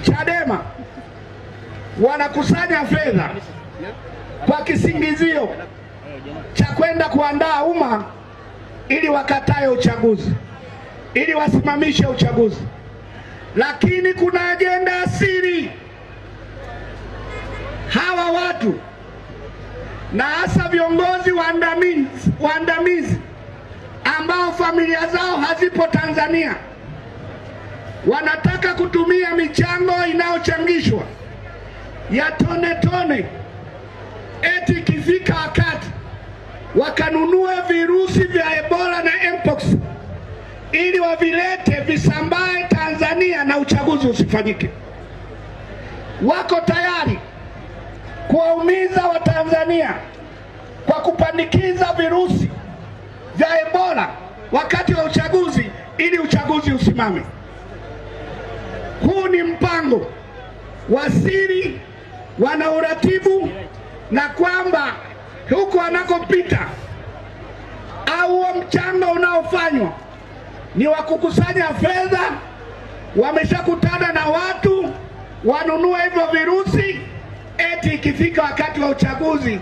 Chadema wanakusanya fedha kwa kisingizio cha kwenda kuandaa umma ili wakatae uchaguzi, ili wasimamishe uchaguzi, lakini kuna agenda asiri. Hawa watu na hasa viongozi waandamizi ambao familia zao hazipo Tanzania wanataka kutumia michango inayochangishwa ya tone tone, eti ikifika wakati wakanunue virusi vya Ebola na Mpox ili wavilete visambae Tanzania na uchaguzi usifanyike. Wako tayari kuwaumiza Watanzania kwa kupandikiza virusi vya Ebola wakati wa uchaguzi ili uchaguzi usimame. Huu ni mpango wa siri, wanauratibu, na kwamba huko wanakopita au mchango unaofanywa ni wa kukusanya fedha. Wameshakutana na watu wanunue hivyo virusi, eti ikifika wakati wa uchaguzi